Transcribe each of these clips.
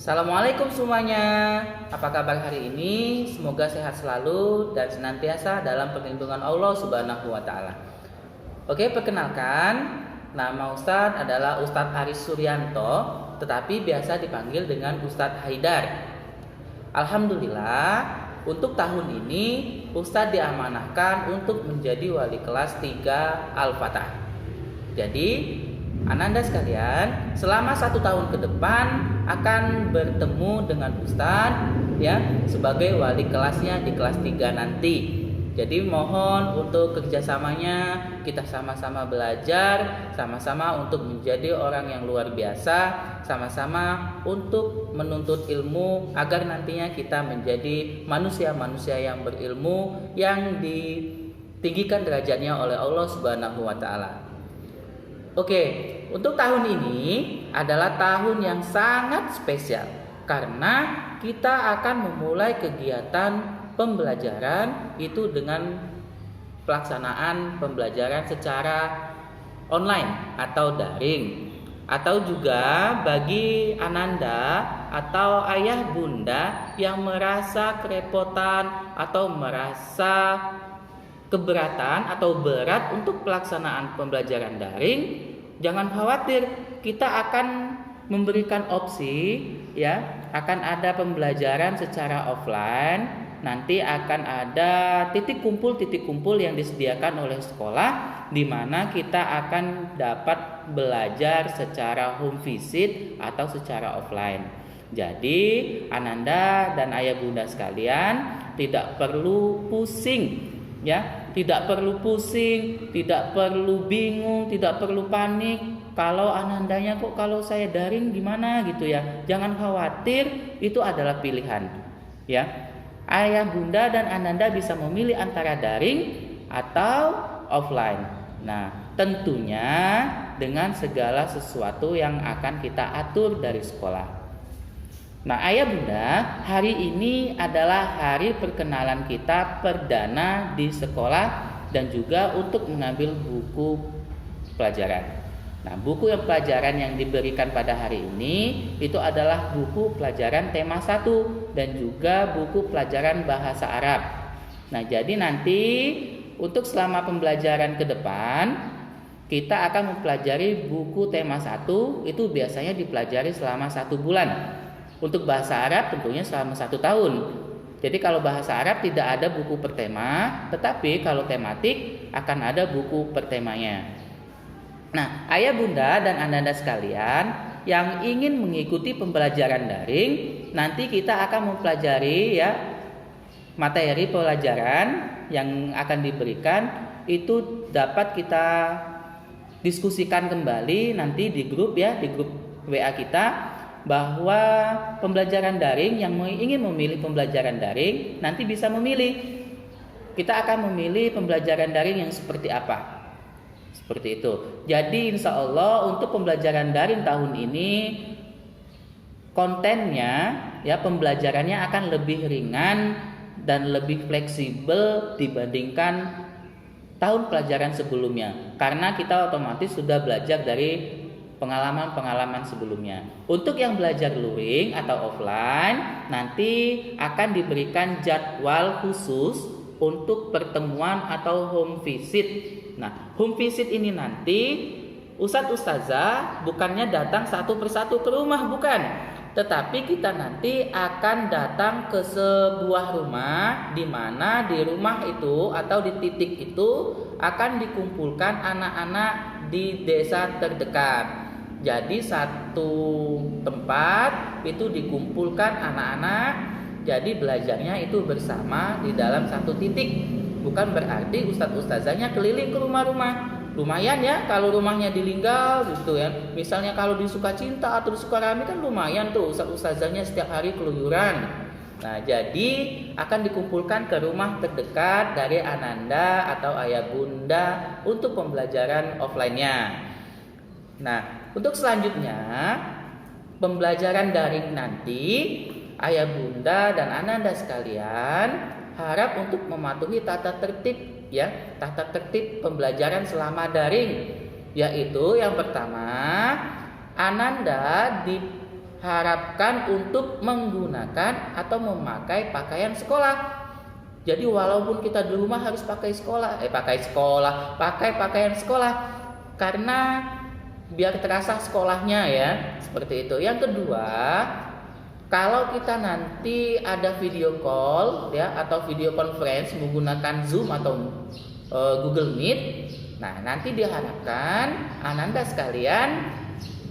Assalamualaikum semuanya. Apa kabar hari ini? Semoga sehat selalu dan senantiasa dalam perlindungan Allah Subhanahu wa taala. Oke, perkenalkan, nama Ustadz adalah Ustadz Aris Suryanto, tetapi biasa dipanggil dengan Ustadz Haidar. Alhamdulillah, untuk tahun ini Ustadz diamanahkan untuk menjadi wali kelas 3 Al-Fatah. Jadi Ananda sekalian, selama 1 tahun ke depan akan bertemu dengan Ustadz sebagai wali kelasnya di kelas 3 nanti. Jadi mohon untuk kerjasamanya, kita sama-sama belajar, sama-sama untuk menjadi orang yang luar biasa, sama-sama untuk menuntut ilmu agar nantinya kita menjadi manusia-manusia yang berilmu yang ditinggikan derajatnya oleh Allah Subhanahu wa taala. Oke, untuk tahun ini adalah tahun yang sangat spesial karena kita akan memulai kegiatan pembelajaran itu dengan pelaksanaan pembelajaran secara online atau daring. Atau juga bagi Ananda atau ayah bunda yang merasa kerepotan atau merasa keberatan atau berat untuk pelaksanaan pembelajaran daring, jangan khawatir, kita akan memberikan opsi akan ada pembelajaran secara offline. Nanti akan ada titik kumpul yang disediakan oleh sekolah di mana kita akan dapat belajar secara home visit atau secara offline. Jadi Ananda dan ayah bunda sekalian tidak perlu pusing tidak perlu pusing, tidak perlu bingung, tidak perlu panik. Kalau Anandanya kok kalau saya daring gimana gitu ya. Jangan khawatir, itu adalah pilihan. Ayah bunda dan Ananda bisa memilih antara daring atau offline. Nah, tentunya dengan segala sesuatu yang akan kita atur dari sekolah. Nah, ayah bunda, hari ini adalah hari perkenalan kita perdana di sekolah dan juga untuk mengambil buku pelajaran. Nah, buku pelajaran yang diberikan pada hari ini itu adalah buku pelajaran tema 1 dan juga buku pelajaran bahasa Arab. Nah, jadi nanti untuk selama pembelajaran ke depan kita akan mempelajari buku tema 1 itu biasanya dipelajari selama 1 bulan. Untuk bahasa Arab tentunya selama 1 tahun. Jadi kalau bahasa Arab tidak ada buku per tema, tetapi kalau tematik akan ada buku per temanya. Nah, ayah bunda dan Ananda sekalian yang ingin mengikuti pembelajaran daring, nanti kita akan mempelajari materi pelajaran yang akan diberikan itu dapat kita diskusikan kembali nanti di grup WA kita, bahwa pembelajaran daring yang ingin memilih pembelajaran daring nanti bisa memilih. Kita akan memilih pembelajaran daring yang seperti apa. Seperti itu. Jadi insya Allah untuk pembelajaran daring tahun ini kontennya pembelajarannya akan lebih ringan dan lebih fleksibel dibandingkan tahun pelajaran sebelumnya. Karena kita otomatis sudah belajar dari pengalaman-pengalaman sebelumnya. Untuk yang belajar luring atau offline nanti akan diberikan jadwal khusus untuk pertemuan atau home visit. Nah, home visit ini nanti Ustazah bukannya datang satu persatu ke rumah, bukan. Tetapi kita nanti akan datang ke sebuah rumah di mana di rumah itu atau di titik itu akan dikumpulkan anak-anak di desa terdekat. Jadi satu tempat itu dikumpulkan anak-anak, jadi belajarnya itu bersama di dalam satu titik. Bukan berarti ustazahnya keliling ke rumah-rumah. Lumayan kalau rumahnya di Linggau gitu Misalnya kalau di Sukacinta atau di Sukarami kan lumayan tuh ustazahnya setiap hari keluyuran. Nah, jadi akan dikumpulkan ke rumah terdekat dari Ananda atau ayah bunda untuk pembelajaran offline-nya. Nah, untuk selanjutnya pembelajaran daring nanti ayah bunda dan Ananda sekalian harap untuk mematuhi tata tertib pembelajaran selama daring, yaitu yang pertama Ananda harapkan untuk menggunakan atau memakai pakaian sekolah. Jadi walaupun kita di rumah harus pakai pakaian sekolah karena biar terasa sekolahnya ya, seperti itu. Yang kedua, kalau kita nanti ada video call ya atau video conference menggunakan Zoom atau Google Meet, nah nanti diharapkan Ananda sekalian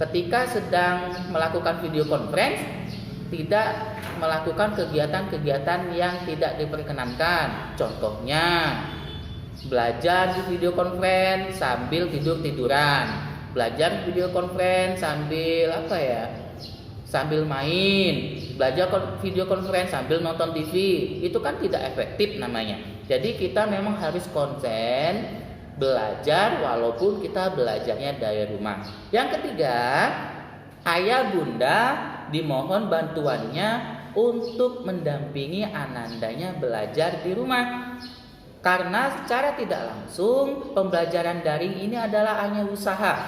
ketika sedang melakukan video conference tidak melakukan kegiatan-kegiatan yang tidak diperkenankan. Contohnya belajar di video conference sambil tidur-tiduran, belajar di video conference sambil sambil main, belajar video conference sambil nonton TV. Itu kan tidak efektif namanya. Jadi kita memang harus konsen belajar walaupun kita belajarnya dari rumah. Yang ketiga, ayah bunda dimohon bantuannya untuk mendampingi anandanya belajar di rumah. Karena secara tidak langsung pembelajaran daring ini adalah hanya usaha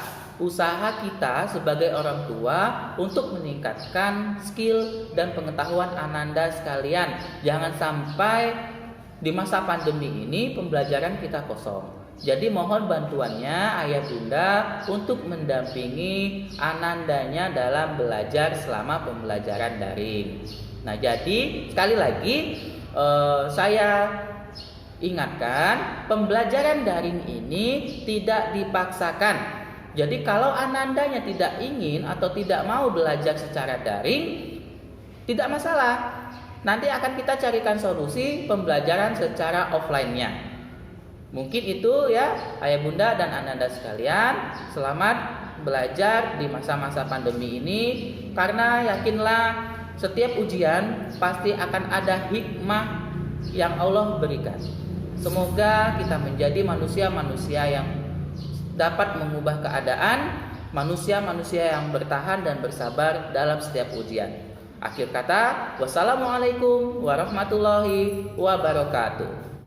kita sebagai orang tua untuk meningkatkan skill dan pengetahuan ananda sekalian. Jangan sampai di masa pandemi ini pembelajaran kita kosong. Jadi mohon bantuannya ayah bunda untuk mendampingi anandanya dalam belajar selama pembelajaran daring. Nah, jadi sekali lagi saya ingatkan, pembelajaran daring ini tidak dipaksakan. Jadi kalau anandanya tidak ingin atau tidak mau belajar secara daring, tidak masalah. Nanti akan kita carikan solusi pembelajaran secara offline-nya. Mungkin itu ya ayah bunda dan ananda sekalian. Selamat belajar di masa-masa pandemi ini. Karena yakinlah setiap ujian pasti akan ada hikmah yang Allah berikan. Semoga kita menjadi manusia-manusia yang dapat mengubah keadaan, manusia-manusia yang bertahan dan bersabar dalam setiap ujian. Akhir kata, wassalamualaikum warahmatullahi wabarakatuh.